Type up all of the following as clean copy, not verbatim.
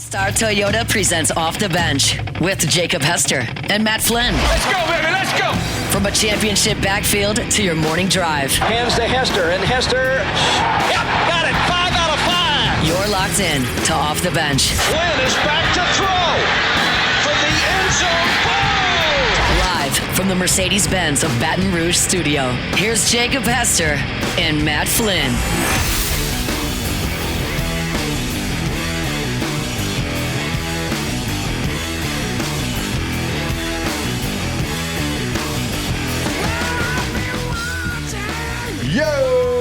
Star Toyota presents Off the Bench with Jacob Hester and Matt Flynn. Let's go, baby, let's go! From a championship backfield to your morning drive. Hands to Hester, and Hester, yep, got it, 5 out of 5! You're locked in to Off the Bench. Flynn is back to throw from the end zone, boom! Live from the Mercedes-Benz of Baton Rouge studio, here's Jacob Hester and Matt Flynn.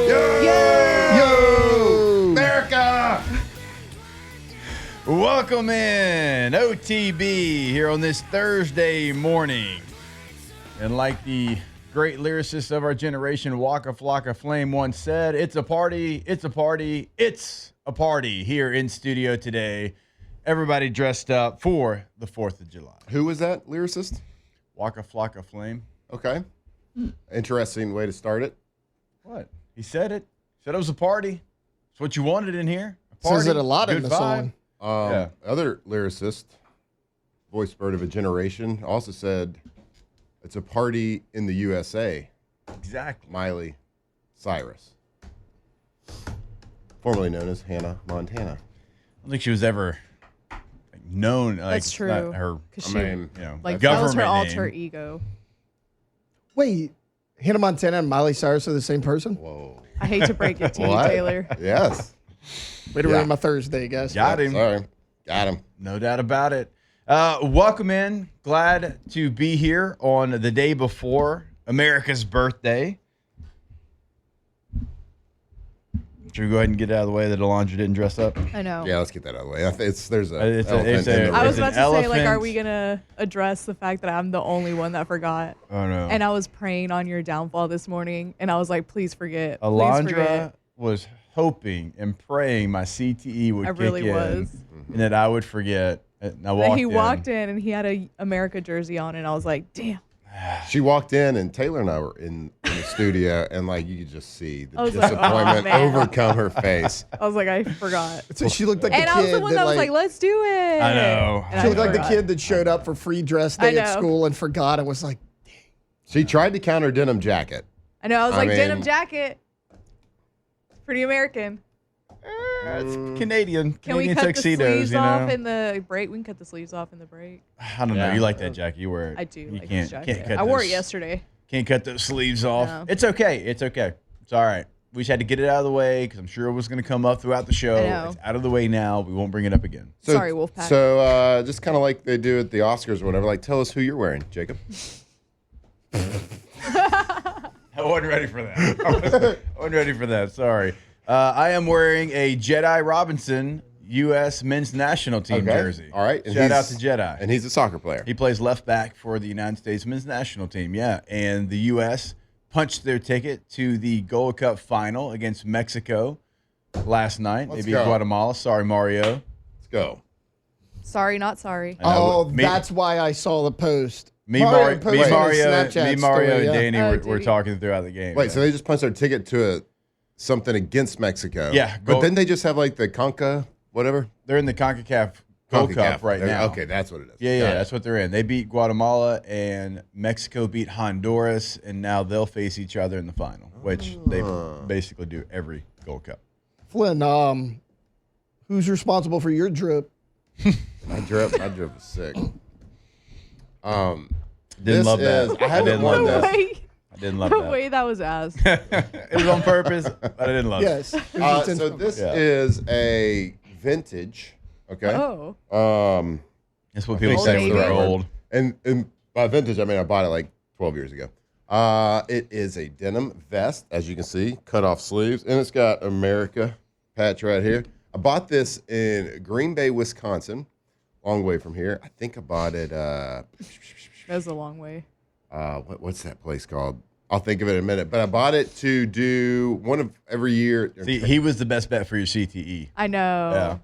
Yo, America! Welcome in, OTB, here on this Thursday morning. And like the great lyricist of our generation, Waka Flocka Flame, once said, it's a party, it's a party, it's a party here in studio today. Everybody dressed up for the 4th of July. Who was that lyricist? Waka Flocka Flame. Okay. Interesting way to start it. What? He said it. Said it was a party. It's what you wanted in here. A party. Says it a lot in Good the vibe. song. Yeah. Other lyricist, voice bird of a generation, also said it's a party in the USA. Exactly. Miley Cyrus, formerly known as Hannah Montana. I don't think she was ever known. Like, That's it's true. not her. Because You she, know, like, that was government her alter name. ego. Wait, Hannah Montana and Miley Cyrus are the same person? Whoa. I hate to break it to you, What? Taylor. Yes. Way to Yeah. ruin my Thursday, guys. Got him. Sorry. Got him. No doubt about it. Welcome in. Glad to be here on the day before America's birthday. Should we go ahead and get it out of the way that Alondra didn't dress up? I know. Yeah, let's get that out of the way. There's a It's a- elephant it's in a- the I was room. about to say, like, are elephant. we going to address the fact that I'm the only one that forgot? Oh, no. And I was praying on your downfall this morning, and I was like, please forget. Please Alondra forget. was hoping and praying my CTE would I kick really in was. and that I would forget. And I And walked he in. walked in, and he had a America jersey on, and I was like, damn. She walked in, and Taylor and I were in the studio, and like you could just see the I was like, disappointment oh, man. overcome her face. I was like, I forgot. So she looked like And the I was kid the one that was like, let's do it. I know. And she looked like the forgot. kid that showed up for free dress day I at know. school and forgot and was like, She tried to count her denim jacket. I know. I was I like, mean- denim jacket. It's pretty American. It's Canadian. Can we Canadian cut tuxedos, the sleeves you know? off in the break? We can cut the sleeves off in the break. I don't know. You like that jacket. You wear it. I do You like can't, this jacket. can't cut I wore those- it yesterday. Can't cut those sleeves off. No. It's okay. It's okay. It's all right. We just had to get it out of the way because I'm sure it was going to come up throughout the show. I know. It's out of the way now. We won't bring it up again. Sorry, Wolfpack. So just kind of like they do at the Oscars or whatever, like tell us who you're wearing, Jacob. I wasn't ready for that. I wasn't ready for that. Sorry. I am wearing a Jedi Robinson U.S. men's national team jersey. All right. And Shout out he's- to Jedi. And he's a soccer player. He plays left back for the United States men's national team. Yeah. And the U.S. punched their ticket to the Gold Cup final against Mexico last night. Let's They beat go. Guatemala. Sorry, Mario. Let's go. Sorry, not sorry. I know. oh, Me- that's why I saw the post. Me, Mario Mario, posted a Snapchat and story, Danny Oh, were did he? talking throughout the game. Wait, yeah. so they just punched their ticket to something against Mexico. Yeah, But go- then they just have like the Conca, whatever. They're in the CONCACAF Gold CONCACAF. Cup right There- now. Okay, that's what it is. Yeah, Got it. that's what they're in. They beat Guatemala and Mexico beat Honduras, and now they'll face each other in the final, which they basically do every Gold Cup. Flynn, who's responsible for your drip? My drip was sick. Didn't This love that. is- I haven't didn't worn love The that. this. way, I didn't love the that. way that was asked. It was on purpose, but I didn't love Yes. it. So this Yeah. is a vintage. Okay. Oh. That's what I people think say that's when the they're right word. old. And by vintage, I mean I bought it like 12 years ago. It is a denim vest, as you can see, cut off sleeves, and it's got America patch right here. I bought this in Green Bay, Wisconsin, long way from here. I think I bought it. That was a long way. What's that place called? I'll think of it in a minute. But I bought it to do one of every year. See, he was the best bet for your CTE. I know. Yeah.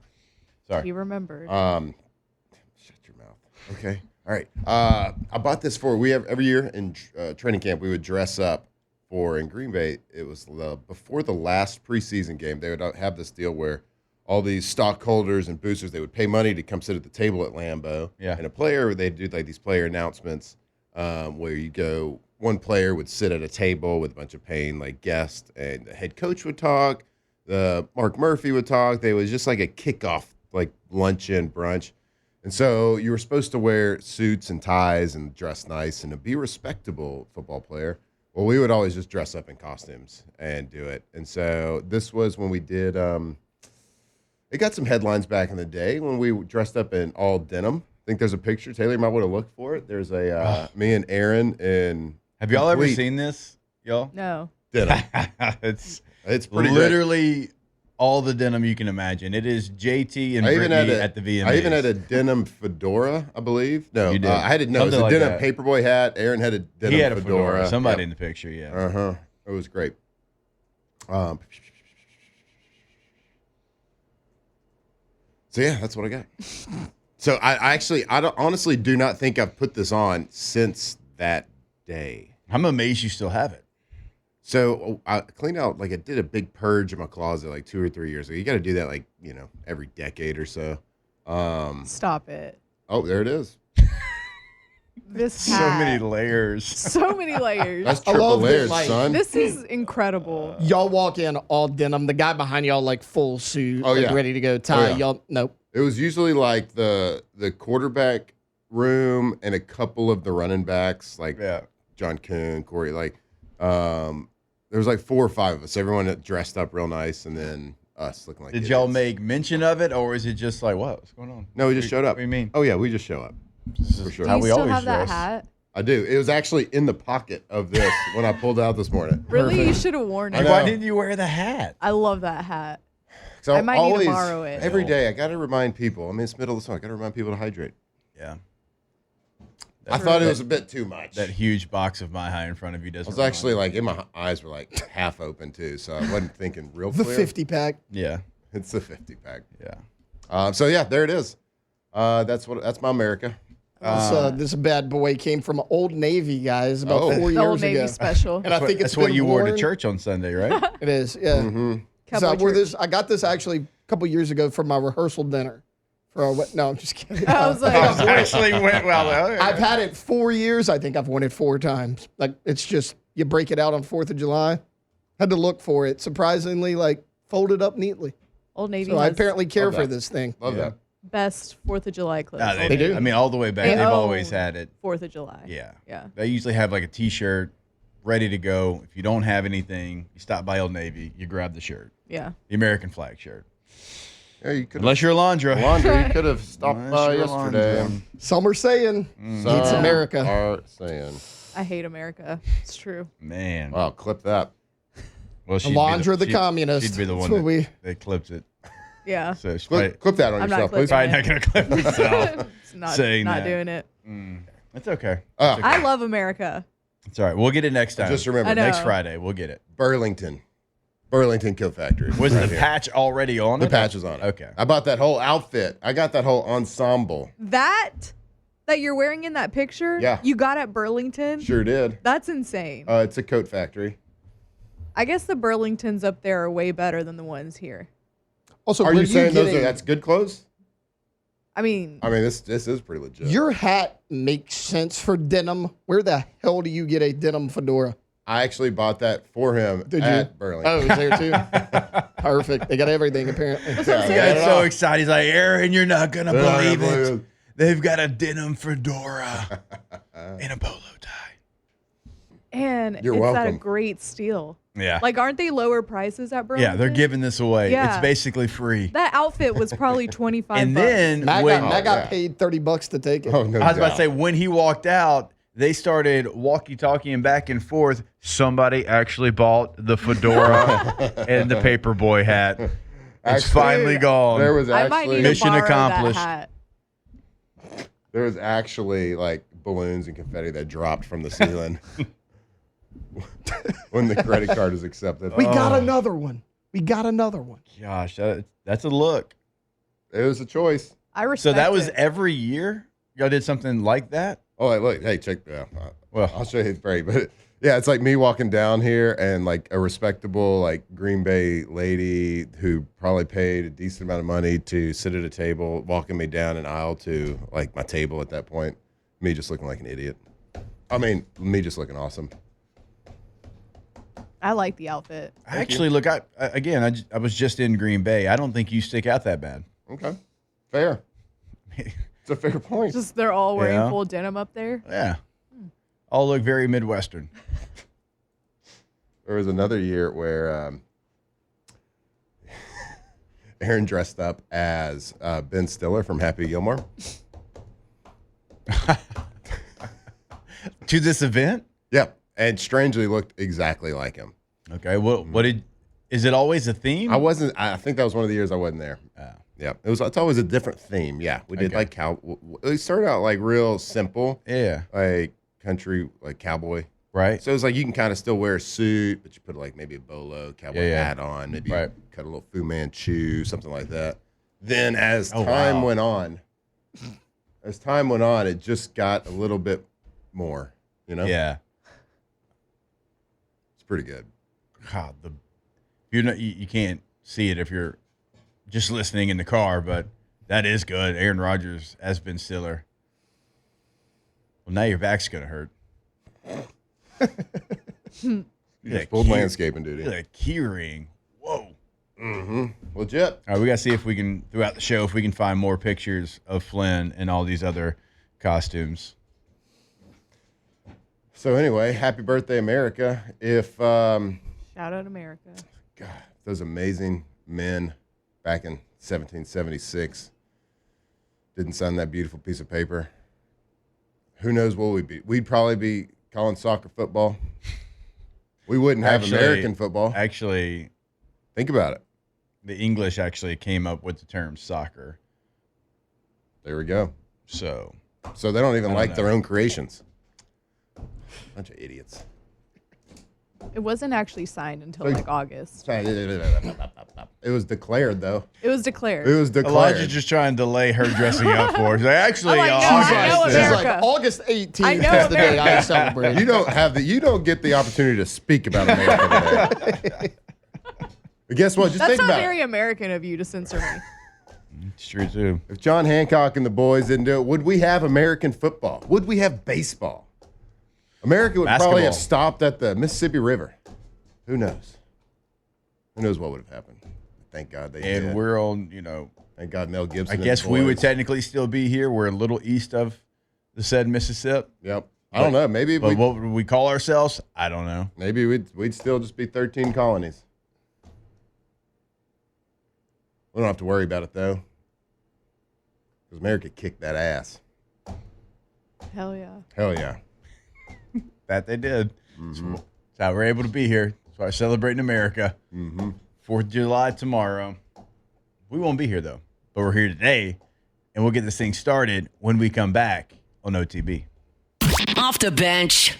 Sorry. He remembered. Shut your mouth. Okay. All right. I bought this for, we have every year in training camp, we would dress up for, in Green Bay, it was before the last preseason game, they would have this deal where all these stockholders and boosters, they would pay money to come sit at the table at Lambeau. Yeah. And a player, they'd do like these player announcements where you go, one player would sit at a table with a bunch of paying like guests, and the head coach would talk, Mark Murphy would talk. They was just like a kickoff, like luncheon, brunch. And so you were supposed to wear suits and ties and dress nice and to be a respectable football player. Well, we would always just dress up in costumes and do it. And so this was when we did, it got some headlines back in the day when we dressed up in all denim. I think there's a picture. Taylor, you might want to look for it. There's a me and Aaron in. Have y'all ever seen this, y'all? No. Denim. It's pretty literally all the denim you can imagine. It is JT and Brittany at the VMAs. I even had a denim fedora, I believe. No, You did. I had it. No, it was a Something like denim that. paperboy hat. Aaron had a denim He had a fedora. Somebody Yep. in the picture, yeah. Uh-huh. It was great. So yeah, that's what I got. So I honestly do not think I've put this on since that day. I'm amazed you still have it. So I cleaned out, like I did a big purge in my closet like 2 or 3 years ago. You got to do that like, every decade or so. Stop it. Oh, there it is. This So hat. many layers. So many layers. That's I triple love that, layers, like, son. This is incredible. Y'all walk in all denim. The guy behind y'all like full suit, Oh, like, yeah. ready to go tie. Oh, yeah. Y'all nope. It was usually like the quarterback room and a couple of the running backs, like Yeah. John Kuhn, Corey. Like, there was like 4 or 5 of us. Everyone dressed up real nice, and then us looking like. Did idiots. y'all make mention of it, or is it just like, what's going on? No, we just showed up. What do you mean? Oh yeah, we just show up for sure. Do How you we still always have that dress. hat? I do. It was actually in the pocket of this when I pulled it out this morning. Really? You should have worn I it. know. Why didn't you wear the hat? I love that hat. So I might need to borrow it. Every day, I got to remind people. I mean, it's the middle of the summer. I got to remind people to hydrate. Yeah. I thought it was a bit too much. That huge box of My High in front of you I doesn't. was actually like, my eyes were like half open too, so I wasn't thinking real The clear. 50 pack. Yeah. It's a 50 pack. Yeah. So yeah, there it is. That's my America. This bad boy came from Old Navy, guys, about Oh. 4 The years Old Navy ago. special. And I think That's it's what been you wore to worn- church on Sunday, right? It is, yeah. Mm-hmm. So I Cowboy wore church. this. I got this actually a couple years ago for my rehearsal dinner. No, I'm just kidding. I was like, actually went well. I've had it 4 years. I think I've worn it 4 times. Like, it's just, you break it out on 4th of July. Had to look for it. Surprisingly, like, folded up neatly. Old Navy So I has apparently care Love for that. this thing. Love that. best 4th of July clothes. Nah, They do. I mean, all the way back, They they've own always had it. 4th of July. Yeah. Yeah. They usually have like a T-shirt ready to go. If you don't have anything, you stop by Old Navy, you grab the shirt, Yeah. the American flag shirt. Yeah, you could. Unless you're Alondra. Laundry, you could have stopped Unless by you're yesterday. Alondra. Some are saying it's America. Are saying, I hate America. It's true. Man. wow, clip that. Well, Alondra the communist. She'd be the That's one what that clips it. Yeah. So she's probably, Clip that on I'm not yourself, please. clipping probably not going to clip herself. It's not, Saying not that. doing it. It's okay. I love America. It's all right. We'll get it next time. Just remember, I know. next Friday, we'll get it. Burlington Kill Factory. Was right the here. patch already on The it? patch is on it. Okay. I bought that whole outfit. I got that whole ensemble. That you're wearing in that picture, Yeah. you got at Burlington. Sure did. That's insane. It's a coat factory. I guess the Burlingtons up there are way better than the ones here. Also, Are were you saying getting- that's good clothes? I mean, I mean, this is pretty legit. Your hat makes sense for denim. Where the hell do you get a denim fedora? I actually bought that for him Did you? at Burlington. Oh, is there too? Perfect. They got everything apparently. that's what I'm He saying. got so excited. He's like, Aaron, you're not going to They're not believe gonna it. believe it. They've got a denim fedora and a polo tie. And You're it's at a welcome. great steal. Yeah. Like, aren't they lower prices at Burlington? Yeah, they're giving this away. Yeah. It's basically free. That outfit was probably 25 And bucks. then Matt when, got yeah. paid $30 to take it. Oh, no I was about to doubt. say, when he walked out, they started walkie-talkieing back and forth. Somebody actually bought the fedora and the paperboy hat. It's Actually, finally gone. There was I might need actually to Mission borrow accomplished. that hat. there was actually like balloons and confetti that dropped from the ceiling when the credit card is accepted. We got another one. We got another one. Gosh, that's a look. It was a choice. I So respect that was it. every year? Y'all did something like that? Oh, hey, look, hey, check. Well, Well. I'll show you the break, but Yeah, it's like me walking down here and like a respectable like Green Bay lady who probably paid a decent amount of money to sit at a table, walking me down an aisle to like my table at that point. Me just looking like an idiot. I mean, me just looking awesome. I like the outfit. Actually, look, I was just in Green Bay. I don't think you stick out that bad. Okay, fair. It's a fair point. Just they're all wearing full denim up there. Yeah. All look very Midwestern. There was another year where Aaron dressed up as Ben Stiller from Happy Gilmore. To this event? Yep, and strangely looked exactly like him. Okay. Is it always a theme? I think that was one of the years I wasn't there. Yeah, it's always a different theme. Yeah, we did like it started out like real simple. Yeah. Like country, like cowboy. Right. So it's like you can kind of still wear a suit, but you put like maybe a bolo cowboy hat on, maybe you cut a little Fu Manchu, something like that. Then as time went on, it just got a little bit more, you know? Yeah. It's pretty good. God, you can't see it if you're just listening in the car, but that is good. Aaron Rodgers as Ben Stiller. Well, now your back's gonna hurt. Just pulled landscaping duty. Look at that key ring. Whoa. Mm-hmm. Legit. All right, we got to see if we can, throughout the show, if we can find more pictures of Flynn and all these other costumes. So anyway, happy birthday, America. If Shout out America. God, those amazing men back in 1776 didn't sign that beautiful piece of paper, who knows what we'd be? We'd probably be calling soccer football. We wouldn't have American football. Actually, think about it. The English actually came up with the term soccer. There we go. So they don't even like their own creations. Bunch of idiots. It wasn't actually signed until like August. It was declared, though. It was declared. Elijah's just trying to delay her dressing up for us. Actually, I know She's America. like, August 18th I is know the day I America. celebrate. You don't get the opportunity to speak about America today. But guess what? Just That's think not about very it. American of you to censor me. it's true too. If John Hancock and the boys didn't do it, would we have American football? Would we have baseball? America would probably have stopped at the Mississippi River. Who knows? Who knows what would have happened? Thank God they did. And we're on, Thank God Mel Gibson. I and guess the we would boys. technically still be here. We're a little east of the said Mississippi. Yep. I don't know. Maybe But what would we call ourselves? I don't know. maybe we'd still just be 13 colonies. We don't have to worry about it though, because America kicked that ass. Hell yeah. Hell yeah. That they did. That's how we're able to be here. That's why we're celebrating America. 4th of July tomorrow. We won't be here, though. But we're here today, and we'll get this thing started when we come back on OTB. Off the bench.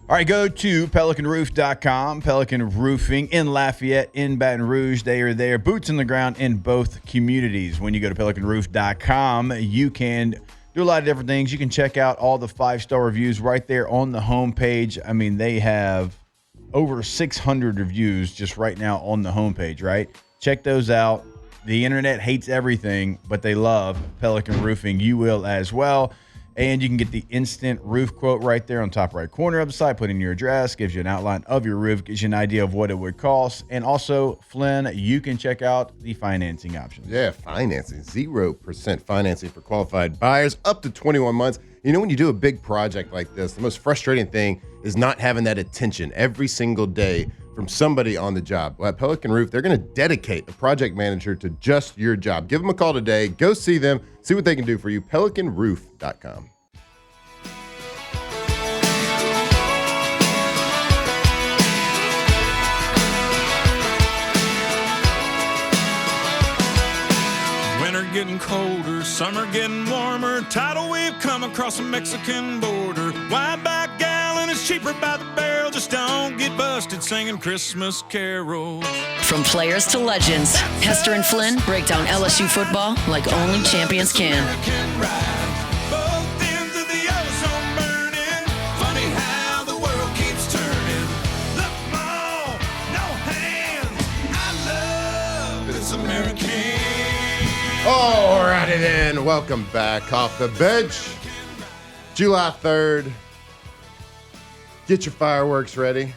All right, go to PelicanRoof.com. Pelican Roofing in Lafayette, in Baton Rouge. They are there. Boots on the ground in both communities. When you go to PelicanRoof.com, you can do a lot of different things. You can check out all the 5-star reviews right there on the homepage. I mean, they have over 600 reviews just right now on the homepage, right? Check those out. The internet hates everything, but they love Pelican Roofing. You will as well. And you can get the instant roof quote right there on top right corner of the site. Put in your address, gives you an outline of your roof, gives you an idea of what it would cost. And also, Flynn, you can check out the financing options. Yeah, financing. 0% financing for qualified buyers up to 21 months. You know, when you do a big project like this, the most frustrating thing is not having that attention every single day from somebody on the job. Well, at Pelican Roof, they're going to dedicate a project manager to just your job. Give them a call today. Go see them. See what they can do for you. PelicanRoof.com. Winter getting colder, summer getting warmer. Tidal wave come across the Mexican border. Wide back gallon is cheaper by the barrel. Just don't get busted singing Christmas carols. From players to legends, Hester and Flynn break down LSU football like only champions can. Both ends of the ozone burning. Funny how the All righty then. Welcome back off the bench. July 3rd. Get your fireworks ready.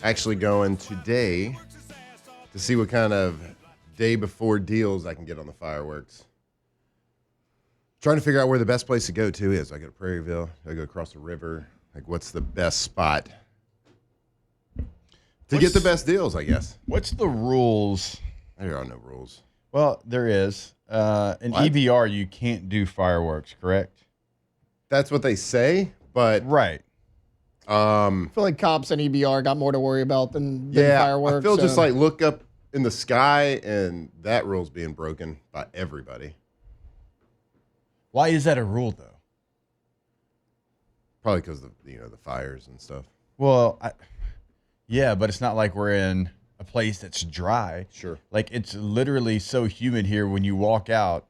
Actually going today to see what kind of day before deals I can get on the fireworks. Trying to figure out where the best place to go to is. I go to Prairieville. I go across the river. Like, what's the best spot to get the best deals, I guess. What's the rules? There are no rules. Well, there is. In What? EBR, you can't do fireworks, correct? That's what they say, but Right. I feel like cops and EBR got more to worry about than fireworks. I feel just like look up in the sky and that rule's being broken by everybody. Why is that a rule, though? Probably because of the fires and stuff. Well, yeah, but it's not like we're in a place that's dry. Sure. Like, it's literally so humid here when you walk out,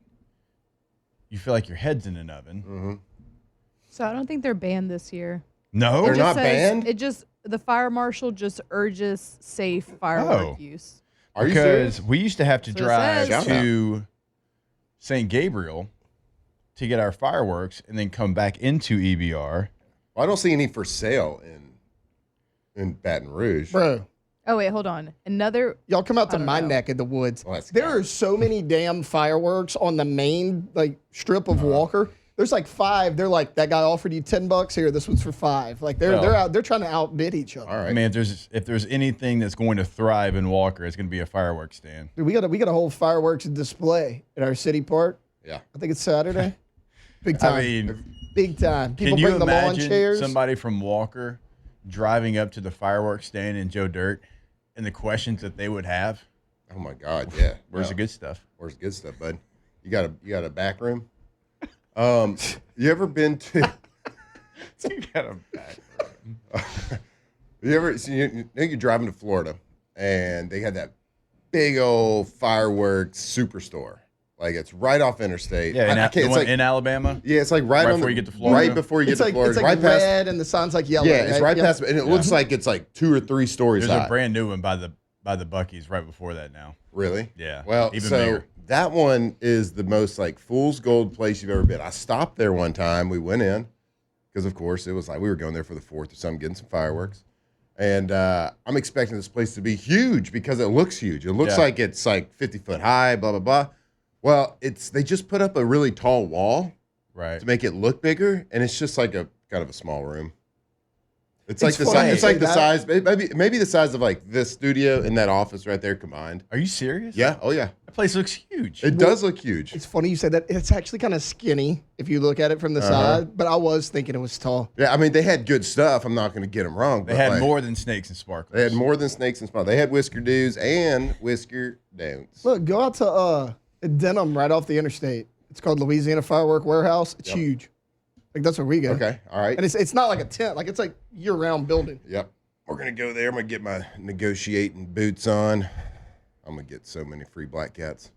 you feel like your head's in an oven. Mm-hmm. So I don't think they're banned this year. No? They're It not just banned? The fire marshal just urges safe firework Oh. use. Are you Because serious? we used to have to That's what it drive says. Shout to St. Gabriel to get our fireworks and then come back into EBR. Well, I don't see any for sale in Baton Rouge. bro. Oh wait, hold on. Y'all come out to I don't my know. neck of the woods. Well, that's There counting. are so many damn fireworks on the main strip of Walker. There's like 5. They're like, that guy offered you $10 here. This one's for 5. Like they're Well. out. They're trying to outbid each other. All right. I mean, if there's anything that's going to thrive in Walker, it's going to be a fireworks stand. Dude, we got a whole fireworks display at our city park. Yeah. I think it's Saturday. Big time. I mean, Big time. People can you bring the lawn imagine chairs. somebody from Walker driving up to the fireworks stand in Joe Dirt and the questions that they would have? Oh my God. Yeah. Where's No. the good stuff? Where's the good stuff, bud? You got a back room? You ever been to? You got a back. You ever? So you're driving to Florida, and they had that big old fireworks superstore. Like it's right off interstate. Yeah, I can't, the it's one like, in Alabama. yeah, it's like right on before the, you get to Florida? Right before you get it's to like Florida. it's like right past. red and the sign's like yellow. Yeah, it's right Yep. past, and it looks like it's like 2 or 3 stories There's high. a brand new one by the Buc-ee's right before that now. Really? Yeah. Well, even so bigger. that one is the most like fool's gold place you've ever been. I stopped there one time. We went in because, of course, it was like we were going there for the 4th or something, getting some fireworks. And I'm expecting this place to be huge because it looks huge. It looks Yeah. like it's like 50 foot high, blah, blah, blah. Well, they just put up a really tall wall Right. to make it look bigger, and it's just like a kind of a small room. It's like It's the funny size. you It's like say the that. size, maybe the size of like this studio and that office right there combined. Are you serious? Yeah. Oh yeah. That place looks huge. It does look huge. It's funny you said that. It's actually kind of skinny if you look at it from the side, but I was thinking it was tall. Yeah. I mean, they had good stuff. I'm not going to get them wrong. They but had like, more than snakes and sparklers. They had more than snakes and sparkles. They had whisker doos and whisker don'ts. Look, go out to Denham right off the interstate. It's called Louisiana Firework Warehouse. It's huge. Like that's where we go. Okay. All right. And it's not like a tent. Like it's like year-round building. Yep. We're going to go there. I'm going to get my negotiating boots on. I'm going to get so many free black cats.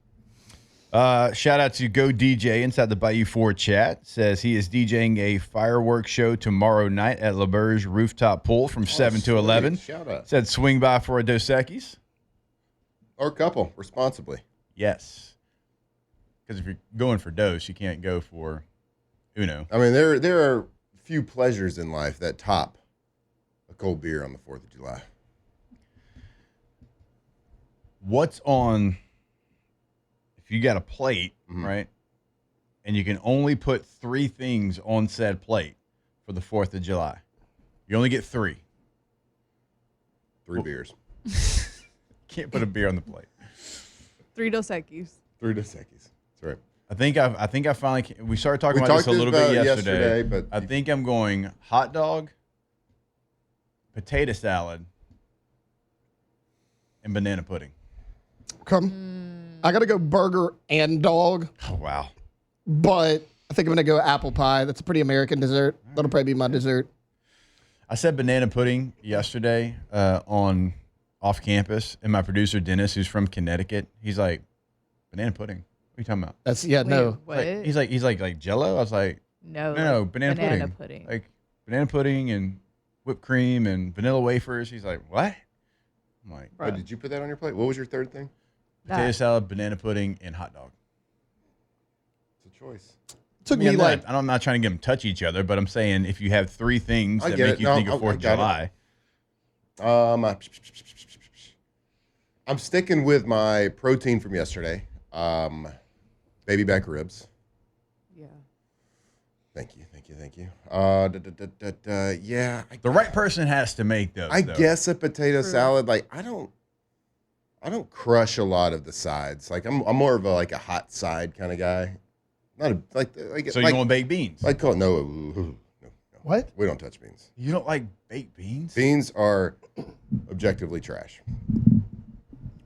Shout out to Go DJ inside the Bayou 4 chat. Says he is DJing a fireworks show tomorrow night at LaBerge Rooftop Pool from 7 to 11. Shout out. Said swing by for a Dos Equis. Or a couple, responsibly. Yes. Because if you're going for Dos, you can't go for Uno. I mean, there are few pleasures in life that top a cold beer on the 4th of July. What's on, if you got a plate, right, and you can only put 3 things on said plate for the 4th of July, you only get 3. 3 beers. Can't put a beer on the plate. 3 Dos Equis. 3 Dos Equis. That's right. I think I finally, we started talking We about this talked a little about bit it yesterday, yesterday, but I think I'm going hot dog, potato salad, and banana pudding. Come. I got to go burger and dog, Oh, wow. but I think I'm going to go apple pie. That's a pretty American dessert. That'll probably be my dessert. I said banana pudding yesterday on off campus, and my producer Dennis, who's from Connecticut, he's like, banana pudding. What are you talking about? That's no. What? He's like Jello. I was like, no. no, banana pudding. pudding. Like banana pudding and whipped cream and vanilla wafers. He's like, what? I'm like, Oh, did you put that on your plate? What was your third thing? Potato That- salad, banana pudding, and hot dog. It's a choice. Took I mean, me like I'm not trying to get them touch each other, but I'm saying if you have three things I that get make it. you No, think of I 4th of got July. I'm sticking with my protein from yesterday. Baby back ribs. Yeah. Thank you. Yeah. The right person has to make those. I though. guess a potato salad. Like I don't crush a lot of the sides. Like I'm more of a hot side kind of guy. Not a like. So you want baked beans? I call it no. what? We don't touch beans. You don't like baked beans? Beans are objectively trash.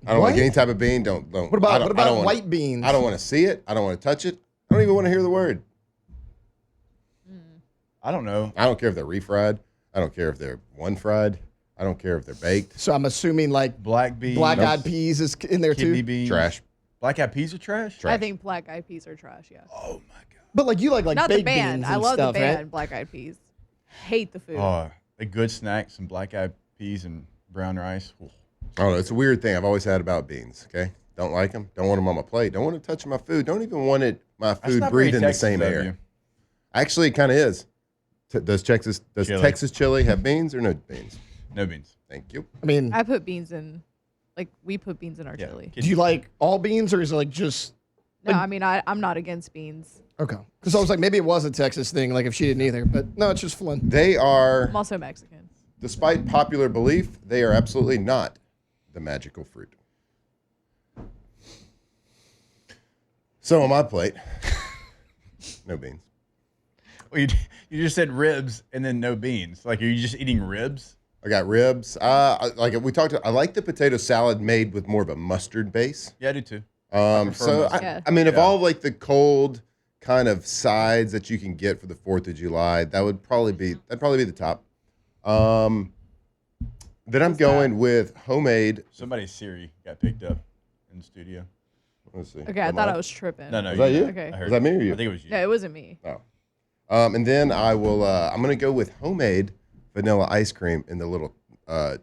I don't What? like any type of bean. Don't. What I about don't wanna- white beans? I don't want to see it. I don't want to touch it. I don't even want to hear the word. I don't know. I don't care if they're refried. I don't care if they're one fried. I don't care if they're baked. So I'm assuming like Black beans, black-eyed peas is in there kidney too. beans, Trash. Black eyed peas are trash. I think black eyed peas are trash. Yeah. Oh my god. But like you like Not baked the band. beans I and love stuff, the band. right? Black eyed peas. Hate the food. Oh, a good snack, some black eyed peas and brown rice. Ooh. I don't know. It's a weird thing I've always had about beans. Okay, don't like them. Don't want them on my plate. Don't want to touch my food. Don't even want it. My That's food not very breathing the Texas same of air. you. Actually, it kind of is. Does Chili. Texas chili have beans or no beans? No beans. Thank you. I mean, I put beans in, like we put beans in our Yeah. chili. do you like all beans or is it like just No, I mean I'm not against beans. okay? Because I was like maybe it was a Texas thing, like if she didn't either. But no, it's just fun. They are, I'm also Mexican. despite popular belief, they are absolutely not the magical fruit. So on my plate, no beans. Well, you just said ribs and then no beans. Like, are you just eating ribs? I got ribs. Like we talked. I like the potato salad made with more of a mustard base. Yeah, I do too. So mustard. Yeah. I mean, of Yeah. all like the cold kind of sides that you can get for the 4th of July, that'd probably be the top. Then I'm going with homemade. Somebody's Siri got picked up in the studio. Let's see. Okay, I thought I was tripping. No, Was that you? Okay. I heard Was that me or you? I think it was you. Yeah, it wasn't me. Oh. And then I will. I'm gonna go with homemade vanilla ice cream in the little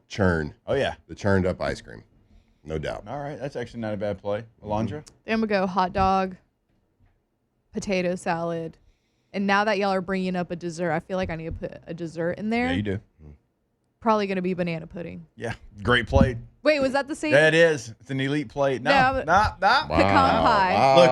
churn, Oh yeah. the churned up ice cream, no doubt. All right, that's actually not a bad play. Alondra. Then I'm gonna go hot dog, potato salad, and now that y'all are bringing up a dessert, I feel like I need to put a dessert in there. Yeah, you do. Probably gonna be banana pudding. Yeah, great plate. Wait, was that the same? Yeah, it is. It's an elite plate. No, No, nah. Pecan pie. Wow. Look,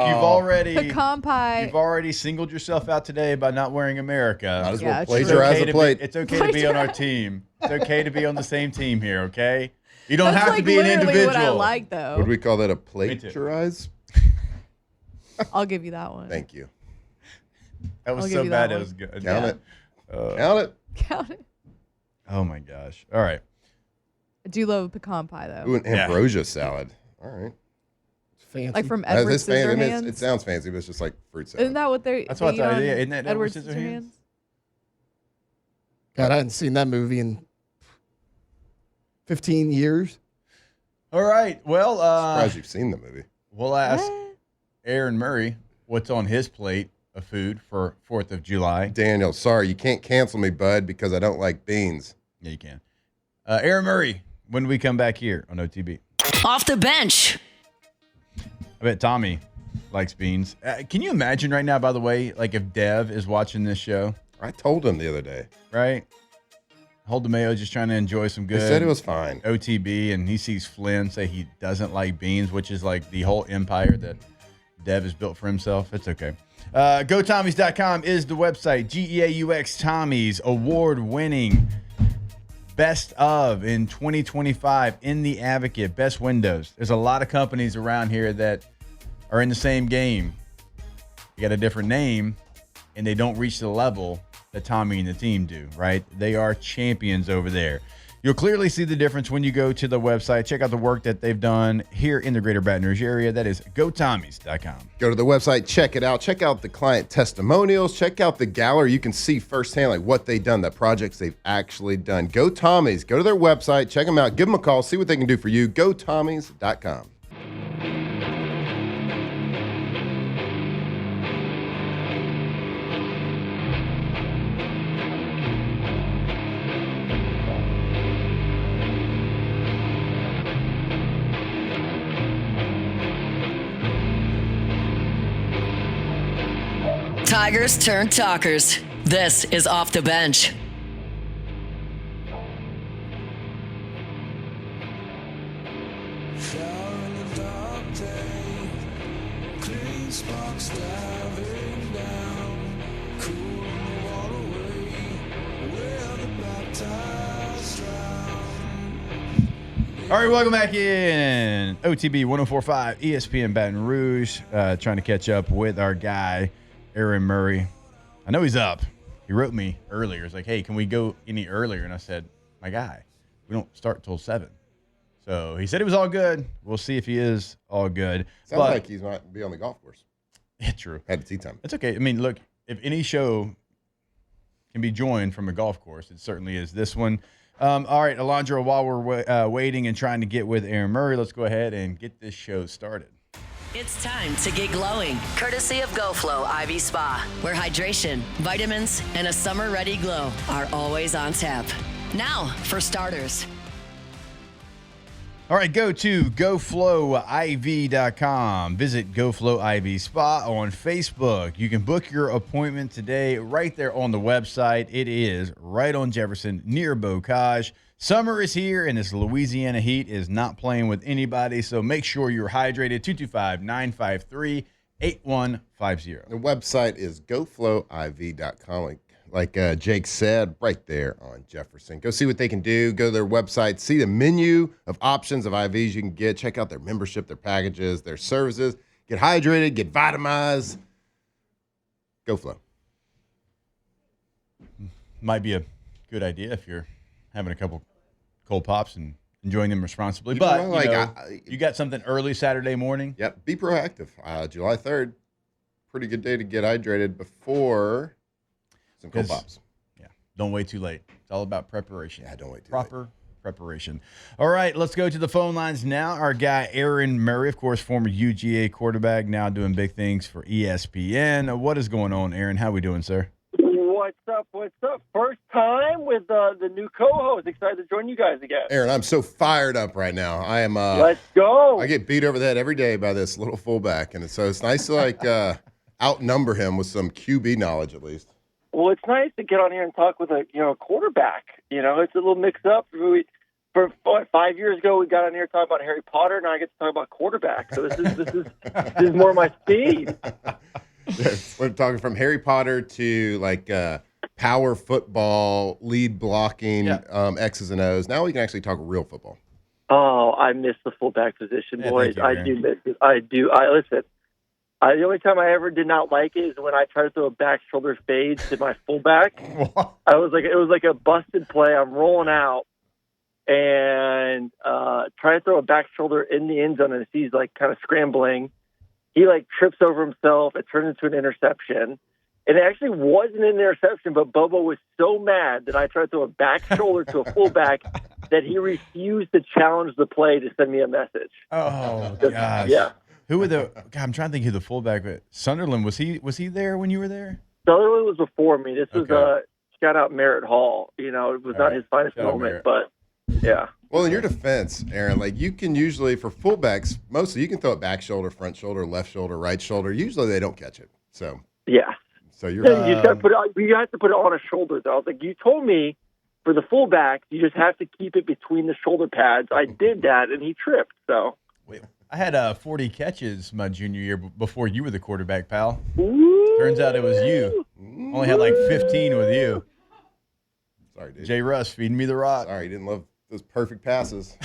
you've Pecan already singled yourself out today by not wearing America. Might as Yeah, well true. plagiarize a plate. It's okay to be on our team. It's okay to be on the same team here. Okay. You don't That's have like to be an literally individual. what I like though. Would we call that a too. plagiarize? I'll give you that one. Thank you. That was I'll so give you bad. that It one. was good. Count Yeah. it. Count it. Count it. Oh my gosh. All right. I do love pecan pie though. Ooh, an Yeah. ambrosia salad. All right. Fancy. Like from That's Edward fancy. I mean, Scissorhands. it sounds fancy, but it's just like fruit salad. Isn't that what they're? That's they what I eat thought. on Yeah, isn't that Edward Edward Scissorhands? God, I hadn't seen that movie in 15 years. All right. Well, Surprised you've seen the movie. we'll ask What? Aaron Murray what's on his plate of food for 4th of July. Daniel, sorry, you can't cancel me, bud, because I don't like beans. Yeah, you can. Aaron Murray, when do we come back here on OTB? Off the bench. I bet Tommy likes beans. Can you imagine right now, by the way, like if Dev is watching this show, I told him the other day. right? Hold the mayo, just trying to enjoy some He good said it was fine. OTB, and he sees Flynn say he doesn't like beans, which is like the whole empire that Dev has built for himself. It's okay. GoTommies.com is the website. GEAUX Tommy's award-winning Best of in 2025 in the Advocate, best windows. There's a lot of companies around here that are in the same game. You got a different name, and they don't reach the level that Tommy and the team do, right? They are champions over there. You'll clearly see the difference when you go to the website. Check out the work that they've done here in the greater Baton Rouge area. That is GoTommies.com. Go to the website, check it out. Check out the client testimonials. Check out the gallery. You can see firsthand like what they've done, the projects they've actually done. Go Tommies. Go to their website, check them out, give them a call, see what they can do for you. GoTommies.com. Tigers turned talkers. This is Off the Bench. All right, welcome back in. OTB 104.5 ESPN Baton Rouge. Trying to catch up with our guy, Aaron Murray. I know he's up. He wrote me earlier. He's like, hey, can we go any earlier? And I said, my guy, we don't start till 7. So he said he was all good. We'll see if he is all good. Sounds like he's might be on the golf course. Yeah, true. Had tea time. It's okay. I mean, look, if any show can be joined from a golf course, it certainly is this one. All right, Alondra, while we're waiting and trying to get with Aaron Murray, let's go ahead and get this show started. It's time to get glowing, courtesy of GoFlow IV Spa, where hydration, vitamins, and a summer-ready glow are always on tap. Now, for starters. All right, go to GoFlowIV.com. Visit GoFlow IV Spa on Facebook. You can book your appointment today right there on the website. It is right on Jefferson near Bocage. Summer is here, and this Louisiana heat is not playing with anybody, so make sure you're hydrated. 225-953-8150. The website is GoFlowIV.com. Like Jake said, right there on Jefferson. Go see what they can do. Go to their website. See the menu of options of IVs you can get. Check out their membership, their packages, their services. Get hydrated. Get vitamized. Go Flow. Might be a good idea if you're having a couple cold pops and enjoying them responsibly. You But know, you got something early Saturday morning. Yep. Be proactive. July 3rd. Pretty good day to get hydrated before some cold pops. Yeah. Don't wait too late. It's all about preparation. Yeah, don't wait too Proper preparation. All right, let's go to the phone lines now. Our guy, Aaron Murray, of course, former UGA quarterback, now doing big things for ESPN. What is going on, Aaron? How we doing, sir? What's up? What's up? First time with the new co-host. Excited to join you guys again. Aaron, I'm so fired up right now. I am. Let's go. I get beat over the head every day by this little fullback, and so it's nice to outnumber him with some QB knowledge at least. Well, it's nice to get on here and talk with a quarterback. It's a little mixed up. For 5 years ago, we got on here talking about Harry Potter. Now I get to talk about quarterback. So this is more my speed. We're talking from Harry Potter to power football, lead blocking, X's and O's. Now we can actually talk real football. Oh, I miss the fullback position, boys. You, I do miss it. I do. Listen. The only time I ever did not like it is when I tried to throw a back shoulder fade to my fullback. It was like a busted play. I'm rolling out and trying to throw a back shoulder in the end zone, and he's kind of scrambling. He trips over himself. It turns into an interception. And it actually wasn't an interception, but Bobo was so mad that I tried to throw a back shoulder to a fullback that he refused to challenge the play to send me a message. Oh, gosh. Yeah. Who were the? God, I'm trying to think who the fullback was. Sunderland, was he there when you were there? Sutherland was before me. This was Okay. Shout out Merritt Hall. It was not his finest Shout out moment, Merritt. but yeah. Well, in your defense, Aaron, you can usually, for fullbacks, mostly you can throw it back shoulder, front shoulder, left shoulder, right shoulder. Usually they don't catch it. So Yeah. you're You just got to put it. You have to put it on a shoulder, though. I was like, you told me for the fullback, you just have to keep it between the shoulder pads. I did that, and he tripped. So. Wait, I had 40 catches my junior year before you were the quarterback, pal. Ooh. Turns out it was you. Only had 15 with you. Sorry, dude. Jay Russ feeding me the rock. Sorry, you didn't love those perfect passes.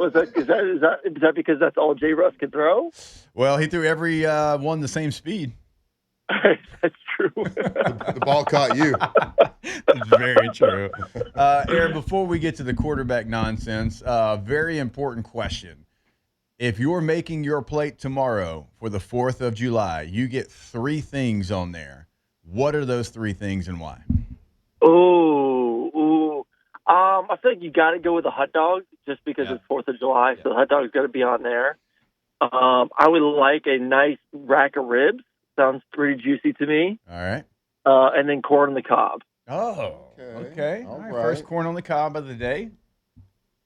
Is that because that's all Jay Russ can throw? Well, he threw every one the same speed. That's true. The ball caught you. It's very true. Aaron, before we get to the quarterback nonsense, very important question. If you're making your plate tomorrow for the 4th of July, you get 3 things on there. What are those 3 things and why? Ooh. I feel like you got to go with a hot dog just because it's 4th of July, so the hot dog's got to be on there. I would like a nice rack of ribs. Sounds pretty juicy to me. All right. And then corn on the cob. Oh, okay. All right. First corn on the cob of the day.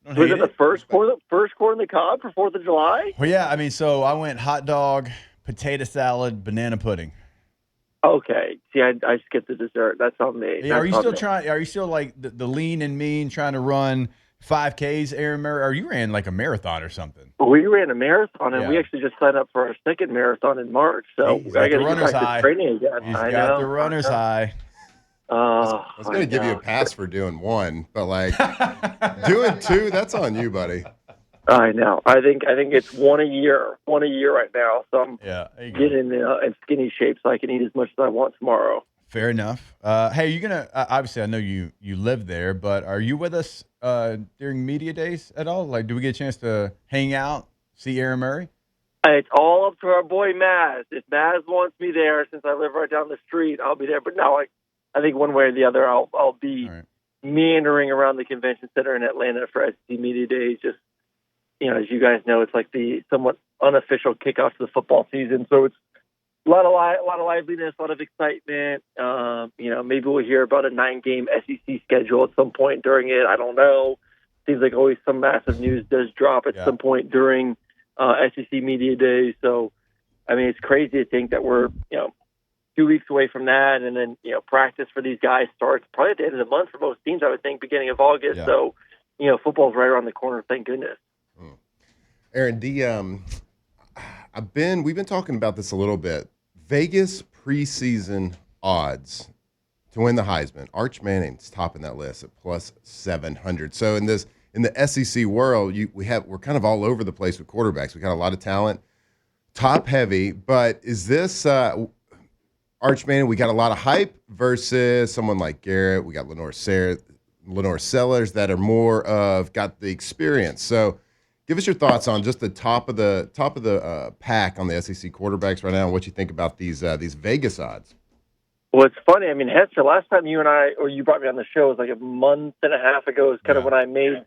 Was it the first corn on the cob for 4th of July? Well, yeah. I mean, so I went hot dog, potato salad, banana pudding. Okay. See, I skipped the dessert. That's on me. Yeah, That's on me. Are you still like the lean and mean trying to run 5Ks, Aaron Murray? Or you ran like a marathon or something? We ran a marathon, and Yeah. we actually just signed up for our second marathon in March. So He's I got got the to get runner's back high. to training again. He's I got know. the runner's high. I was going to give you a pass for doing one, but like doing two, that's on you, buddy. I know. I think it's one a year right now. So I'm Yeah, there you go. getting in skinny shape so I can eat as much as I want tomorrow. Fair enough. Hey, you're gonna obviously I know you live there, but are you with us during media days at all? Like, do we get a chance to hang out, see Aaron Murray? It's all up to our boy Maz. If Maz wants me there, since I live right down the street, I'll be there. But no, I think one way or the other, I'll be meandering around the convention center in Atlanta for SEC Media Days. Just, as you guys know, it's like the somewhat unofficial kickoff to the football season. So it's a lot of liveliness, a lot of excitement. Maybe we'll hear about a 9-game SEC schedule at some point during it. I don't know. Seems like always some massive news does drop at some point during SEC Media Days. So, I mean, it's crazy to think that we're, 2 weeks away from that. And then, practice for these guys starts probably at the end of the month for most teams, I would think, beginning of August. Yeah. So, football's right around the corner, thank goodness. Aaron, we've been talking about this a little bit. Vegas preseason odds to win the Heisman. Arch Manning's topping that list at plus 700. So in the SEC world, we're kind of all over the place with quarterbacks. We got a lot of talent, top heavy. But is this Arch Manning? We got a lot of hype versus someone like Garrett. We got Lenore Sellers that are more of got the experience. So give us your thoughts on just the top of the pack on the SEC quarterbacks right now, and what you think about these Vegas odds. Well, it's funny. I mean, Hester, last time you brought me on the show was like a month and a half ago. Is kind of when I made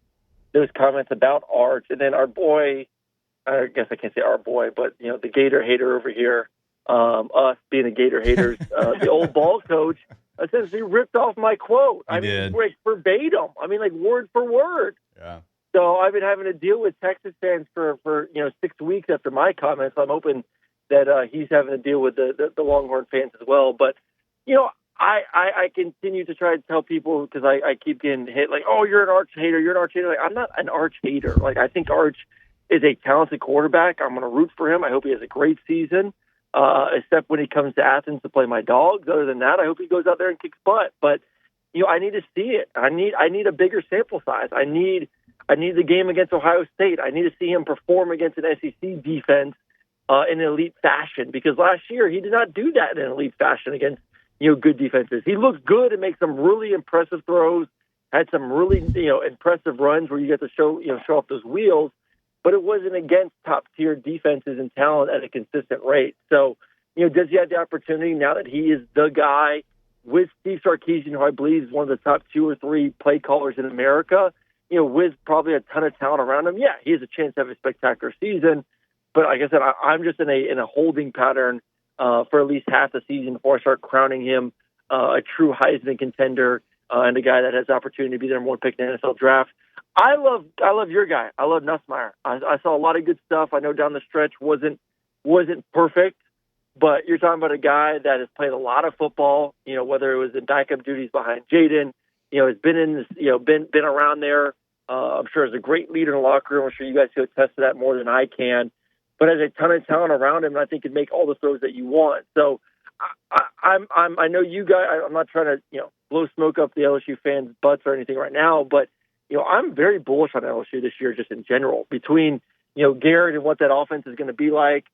those comments about Arch, and then our boy, I guess I can't say our boy, but the Gator hater over here, us being the Gator haters, the old ball coach essentially ripped off my quote. I mean, like verbatim. I mean, like word for word. Yeah. So I've been having to deal with Texas fans for 6 weeks after my comments. I'm hoping that he's having to deal with the Longhorn fans as well. But I continue to try to tell people, because I keep getting hit like, oh, you're an Arch hater. You're an Arch hater. Like, I'm not an Arch hater. Like, I think Arch is a talented quarterback. I'm going to root for him. I hope he has a great season, except when he comes to Athens to play my Dogs. Other than that, I hope he goes out there and kicks butt. But I need to see it. I need a bigger sample size. I need the game against Ohio State. I need to see him perform against an SEC defense in an elite fashion, because last year he did not do that in an elite fashion against good defenses. He looked good and made some really impressive throws, had some really impressive runs where you get to show off those wheels, but it wasn't against top tier defenses and talent at a consistent rate. So does he have the opportunity now that he is the guy with Steve Sarkisian, who I believe is one of the top 2 or 3 play callers in America? With probably a ton of talent around him, yeah, he has a chance to have a spectacular season. But like I said, I'm just in a holding pattern for at least half the season before I start crowning him a true Heisman contender and a guy that has the opportunity to be their one pick in the NFL draft. I love your guy. I love Nussmeier. I saw a lot of good stuff. I know down the stretch wasn't perfect, but you're talking about a guy that has played a lot of football. Whether it was in backup duties behind Jaden, has been in this, been around there. I'm sure is a great leader in the locker room. I'm sure you guys can attest to that more than I can. But has a ton of talent around him, and I think can make all the throws that you want. So I know you guys. I'm not trying to blow smoke up the LSU fans' butts or anything right now, but I'm very bullish on LSU this year, just in general. Between Garrett and what that offense is going to be like,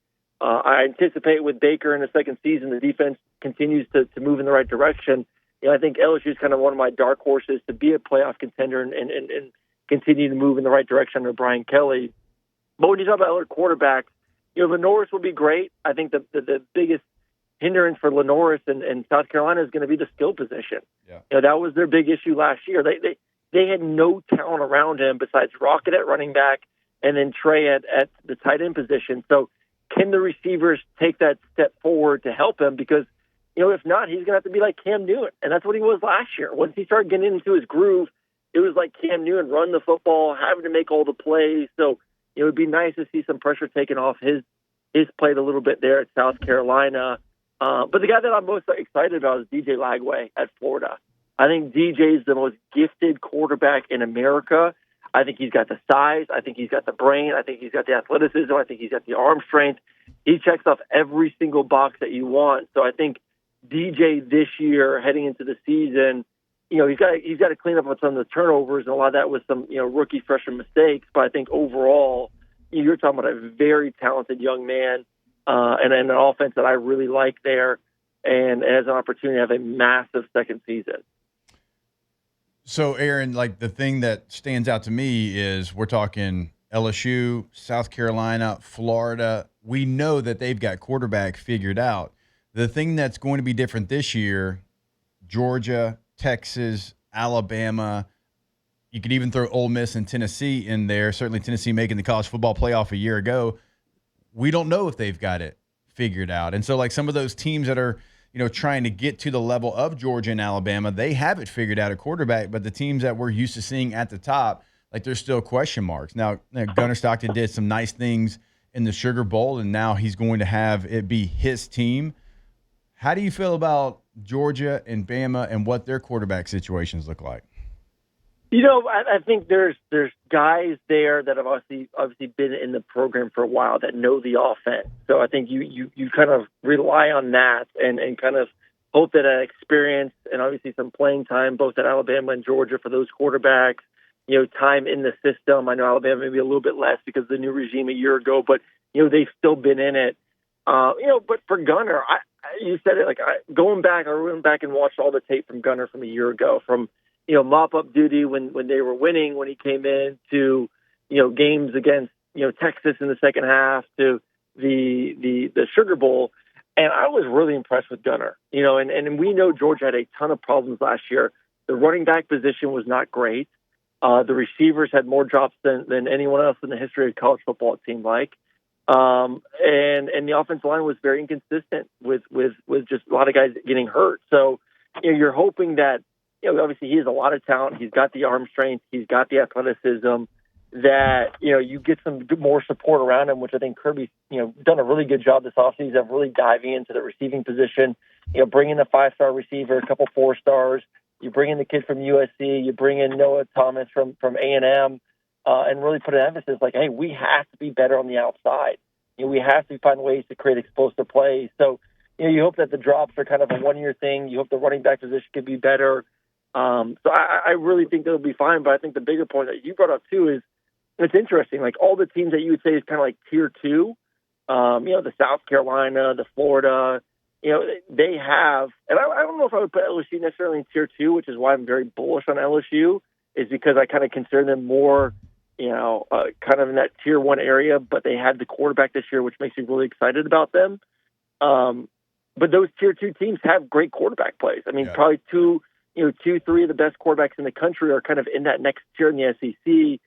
I anticipate with Baker in the second season, the defense continues to move in the right direction. I think LSU is kind of one of my dark horses to be a playoff contender and continue to move in the right direction under Brian Kelly. But when you talk about other quarterbacks, Lenoris will be great. I think the biggest hindrance for Lenoris and South Carolina is going to be the skill position. Yeah. That was their big issue last year. They had no talent around him besides Rocket at running back and then Trey at the tight end position. So can the receivers take that step forward to help him? Because if not, he's going to have to be like Cam Newton. And that's what he was last year. Once he started getting into his groove, it was like Cam Newton, run the football, having to make all the plays. So it would be nice to see some pressure taken off his plate a little bit there at South Carolina. But the guy that I'm most excited about is DJ Lagway at Florida. I think DJ is the most gifted quarterback in America. I think he's got the size. I think he's got the brain. I think he's got the athleticism. I think he's got the arm strength. He checks off every single box that you want. So I think DJ this year, heading into the season, he's got to clean up on some of the turnovers, and a lot of that was some rookie freshman mistakes. But I think overall, you're talking about a very talented young man and an offense that I really like there, and has an opportunity to have a massive second season. So, Aaron, like the thing that stands out to me is we're talking LSU, South Carolina, Florida. We know that they've got quarterback figured out. The thing that's going to be different this year, Georgia, Texas, Alabama, you could even throw Ole Miss and Tennessee in there. Certainly Tennessee making the college football playoff a year ago. We don't know if they've got it figured out. And so like some of those teams that are, trying to get to the level of Georgia and Alabama, they have it figured out at quarterback, but the teams that we're used to seeing at the top, like there's still question marks. Now, Gunnar Stockton did some nice things in the Sugar Bowl, and now he's going to have it be his team. How do you feel about Georgia and Bama and what their quarterback situations look like? I think there's guys there that have obviously been in the program for a while that know the offense. So I think you kind of rely on that and kind of hope that experience and obviously some playing time both at Alabama and Georgia for those quarterbacks, time in the system. I know Alabama maybe a little bit less because of the new regime a year ago, but they've still been in it. But for Gunnar, you said it, going back, I went back and watched all the tape from Gunnar from a year ago, from mop-up duty when they were winning, when he came in, to, games against, Texas in the second half, to the Sugar Bowl. And I was really impressed with Gunnar, and we know Georgia had a ton of problems last year. The running back position was not great. The receivers had more drops than anyone else in the history of college football, it seemed like. And the offensive line was very inconsistent with just a lot of guys getting hurt. So, you're hoping that, obviously he has a lot of talent. He's got the arm strength. He's got the athleticism, that, you get some more support around him, which I think Kirby's, done a really good job this offseason of really diving into the receiving position, bringing a 5-star receiver, a couple 4-stars. You bring in the kid from USC, you bring in Noah Thomas from A&M, and really put an emphasis like, hey, we have to be better on the outside. We have to find ways to create explosive plays. So, you hope that the drops are kind of a one-year thing. You hope the running back position could be better. So I really think they'll be fine. But I think the bigger point that you brought up too is it's interesting. Like all the teams that you would say is kind of like tier 2, the South Carolina, the Florida, they have, and I don't know if I would put LSU necessarily in tier 2, which is why I'm very bullish on LSU, is because I kind of consider them more, kind of in that tier 1 area, but they had the quarterback this year, which makes me really excited about them. But those tier 2 teams have great quarterback plays. I mean, probably 2, 3 of the best quarterbacks in the country are kind of in that next tier in the SEC.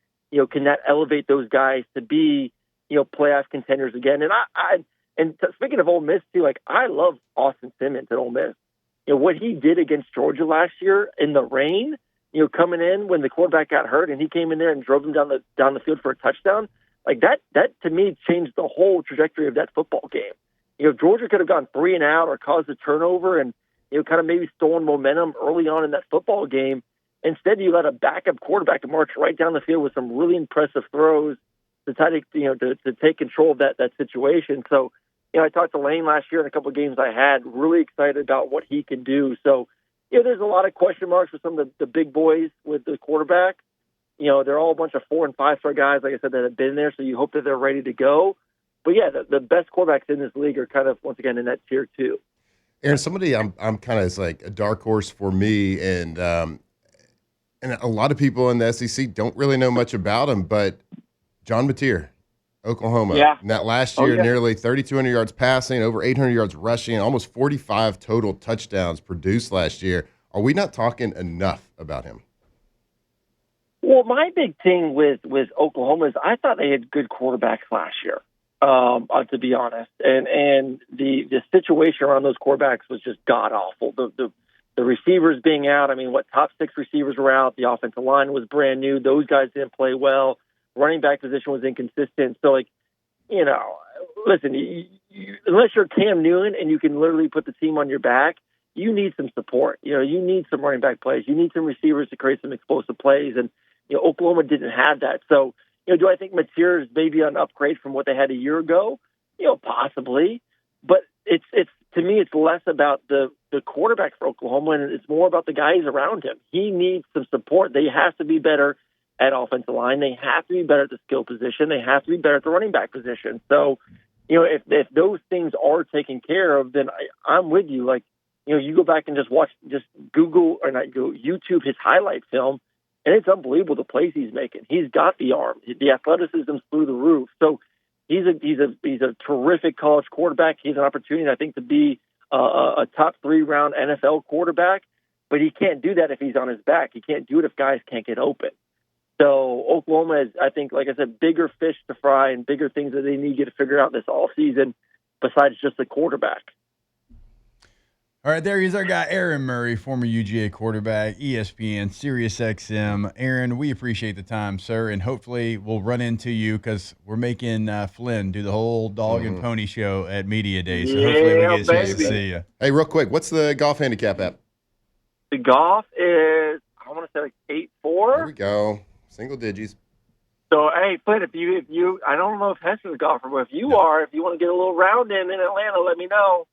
Can that elevate those guys to be, playoff contenders again? And speaking of Ole Miss too, I love Austin Simmons at Ole Miss. What he did against Georgia last year in the rain, coming in when the quarterback got hurt and he came in there and drove them down the field for a touchdown, that to me changed the whole trajectory of that football game. Georgia could have gone 3 and out or caused a turnover and kind of maybe stolen momentum early on in that football game. Instead, you let a backup quarterback march right down the field with some really impressive throws to try to take control of that situation. So, I talked to Lane last year in a couple of games I had, really excited about what he can do. So, there's a lot of question marks for some of the big boys with the quarterback. They're all a bunch of 4- and 5-star guys, like I said, that have been there. So you hope that they're ready to go. But yeah, the best quarterbacks in this league are kind of, once again, in that tier 2. Aaron, somebody I'm kind of is like a dark horse for me, and a lot of people in the SEC don't really know much about him, but John Mateer, Oklahoma. Yeah. And that last year, nearly 3,200 yards passing, over 800 yards rushing, almost 45 total touchdowns produced last year. Are we not talking enough about him? Well, my big thing with Oklahoma is I thought they had good quarterbacks last year, to be honest. And the situation around those quarterbacks was just god-awful. The receivers being out, top 6 receivers were out. The offensive line was brand new. Those guys didn't play well. Running back position was inconsistent. So, listen, unless you're Cam Newton and you can literally put the team on your back, you need some support. You need some running back plays. You need some receivers to create some explosive plays. And, Oklahoma didn't have that. So, do I think Mateer is maybe an upgrade from what they had a year ago? Possibly. But it's to me, it's less about the quarterback for Oklahoma, and it's more about the guys around him. He needs some support. They have to be better at offensive line. They have to be better at the skill position. They have to be better at the running back position. So, if those things are taken care of, then I'm with you. Like, you go back and just Google or not go YouTube his highlight film, and it's unbelievable the plays he's making. He's got the arm, the athleticism's through the roof. So he's a terrific college quarterback. He's an opportunity, I think, to be a top 3 round NFL quarterback, but he can't do that if he's on his back. He can't do it if guys can't get open. So Oklahoma is, I think, like I said, bigger fish to fry and bigger things that they need to get to figure out this offseason besides just the quarterback. All right, there is our guy, Aaron Murray, former UGA quarterback, ESPN, SiriusXM. Aaron, we appreciate the time, sir, and hopefully we'll run into you because we're making Flynn do the whole dog and pony show at Media Day, so hopefully we get a chance to see you. Hey, real quick, what's the golf handicap app? The golf is, I want to say, like 8-4. There we go. Single digits. So, hey, Flynn, if you, I don't know if Hester's a golfer, but if you are, if you want to get a little round in Atlanta, let me know.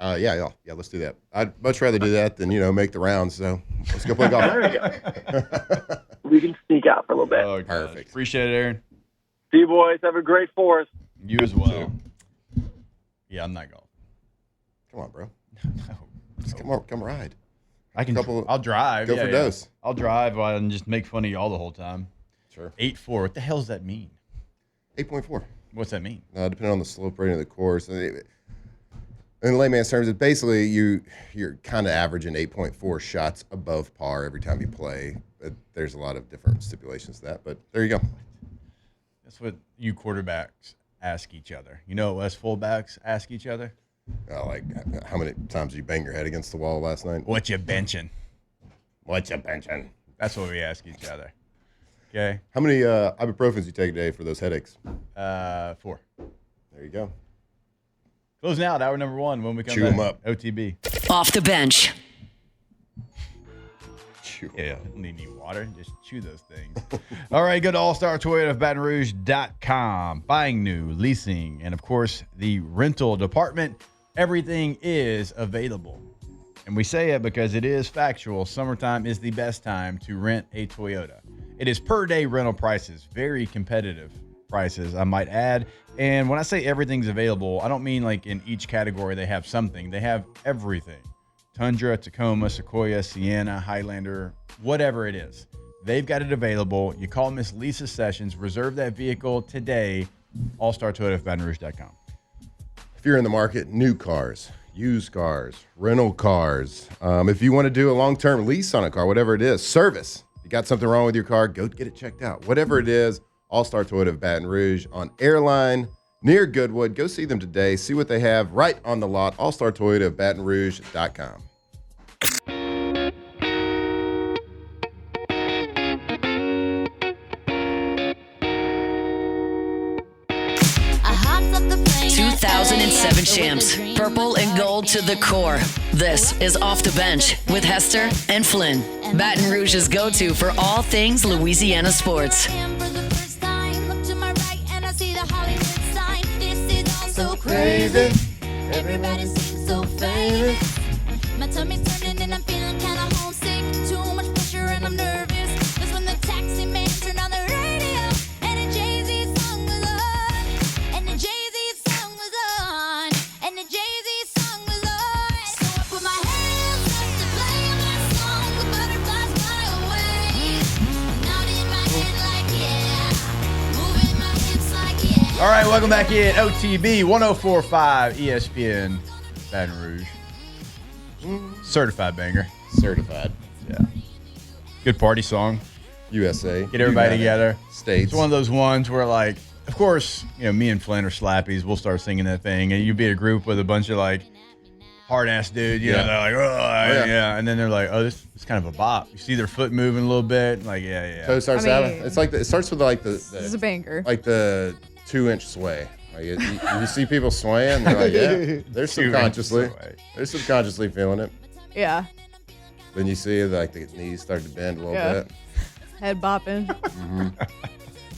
Yeah, let's do that. I'd much rather do that than, make the rounds. So let's go play golf. There we go. We can sneak out for a little bit. Oh, perfect. Appreciate it, Aaron. See you, boys. Have a great Fourth. You as well. Yeah, I'm not golfing. Come on, bro. No. Just come ride. I'll drive. Go for dose. I'll drive and just make fun of y'all the whole time. Sure. 8-4. What the hell does that mean? 8.4. What's that mean? Depending on the slope rating of the course. In layman's terms, it's basically you're kind of averaging 8.4 shots above par every time you play. There's a lot of different stipulations to that, but there you go. That's what you quarterbacks ask each other. You know what us fullbacks ask each other? Like, how many times did you bang your head against the wall last night? What you benching? What you benching? That's what we ask each other. Okay? How many ibuprofens you take a day for those headaches? 4. There you go. Closing out hour number 1 when we come Chew back. them up. OTB. Off the bench. Yeah, don't need any water. Just chew those things. All right, go to All-Star Toyota of BatonRouge.com. Buying new, leasing, and, of course, the rental department. Everything is available. And we say it because it is factual. Summertime is the best time to rent a Toyota. It is per-day rental prices, very competitive prices, I might add. And when I say everything's available, I don't mean like in each category they have something. They have everything. Tundra, Tacoma, Sequoia, Sienna, Highlander, whatever it is. They've got it available. You call Miss Lisa Sessions, reserve that vehicle today, allstartoyota.BatonRouge.com. If you're in the market, new cars, used cars, rental cars, if you want to do a long-term lease on a car, whatever it is, service, you got something wrong with your car, go get it checked out. Whatever it is, All-Star Toyota of Baton Rouge on Airline near Goodwood. Go see them today. See what they have right on the lot. AllStarToyota of BatonRouge.com. The 2007 champs, purple and gold to the core. This is Off the Bench with Hester and Flynn. Baton Rouge's go-to for all things Louisiana sports. So crazy. Everybody seems so famous. My tummy's turning and I'm feeling kind of homesick. Too much pressure and I'm nervous. That's when the taxi man turned on the radio and the Jay-Z song was on. And the Jay-Z song was on. And the Jay-Z song was on. So I put my hands up to play my song. The butterflies fly away. Now in my head like yeah. Moving my hips like yeah. All right, welcome back in. OTB 104.5 ESPN Baton Rouge. Certified banger. Certified. Yeah. Good party song. USA. Get everybody together. States. It's one of those ones where, like, of course, me and Flynn are slappies. We'll start singing that thing, and you'd be a group with a bunch of, like, hard-ass dudes. You know, they're like, oh, yeah. And then they're like, oh, this is kind of a bop. You see their foot moving a little bit. Like, yeah. So it starts out. It's like it starts with, like, This is a banger. Like the 2-inch sway. Like you see people swaying, they're like, yeah, they're subconsciously feeling it. Yeah. Then you see like the knees start to bend a little bit. Head bopping.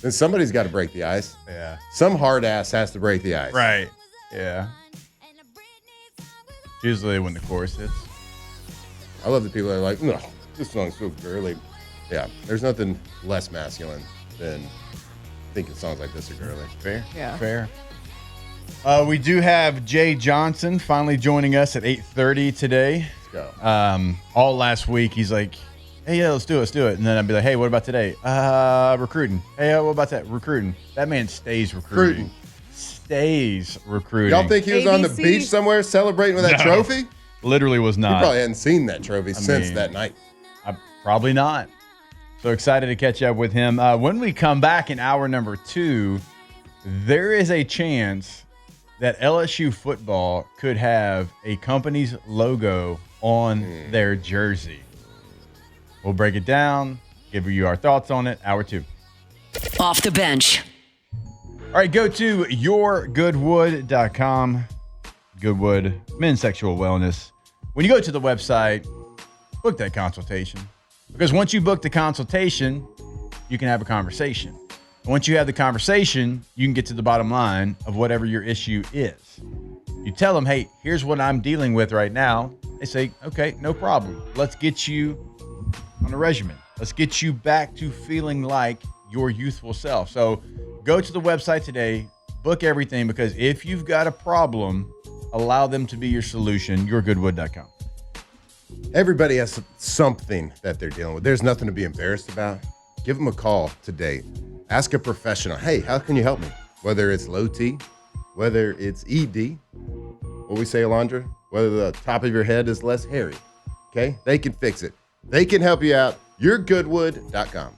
Then somebody's got to break the ice. Yeah. Some hard ass has to break the ice. Right. Yeah. Usually when the chorus hits. I love the people that are like, no, this song's so girly. Yeah, there's nothing less masculine than thinking songs like this are girly. Fair. Yeah. Fair. We do have Jay Johnson finally joining us at 8:30 today. Let's go. All last week, he's like, hey, yeah, let's do it. And then I'd be like, hey, what about today? Recruiting. Hey, what about that? Recruiting. That man stays recruiting. Stays recruiting. Y'all think he was on the beach somewhere celebrating with that trophy? Literally was not. He probably hadn't seen that trophy since that night. Probably not. So excited to catch up with him. When we come back in hour number 2, there is a chance that LSU football could have a company's logo on their jersey. We'll break it down, give you our thoughts on it. Hour 2. Off the bench. All right, go to yourgoodwood.com. Goodwood, men's sexual wellness. When you go to the website, book that consultation. Because once you book the consultation, you can have a conversation. Once you have the conversation, you can get to the bottom line of whatever your issue is. You tell them, hey, here's what I'm dealing with right now. They say, okay, no problem. Let's get you on a regimen. Let's get you back to feeling like your youthful self. So go to the website today, book everything, because if you've got a problem, allow them to be your solution. Yourgoodwood.com. Everybody has something that they're dealing with. There's nothing to be embarrassed about. Give them a call today. Ask a professional, hey, how can you help me? Whether it's low T, whether it's ED, what we say, Alondra, whether the top of your head is less hairy, okay? They can fix it. They can help you out. Yourgoodwood.com.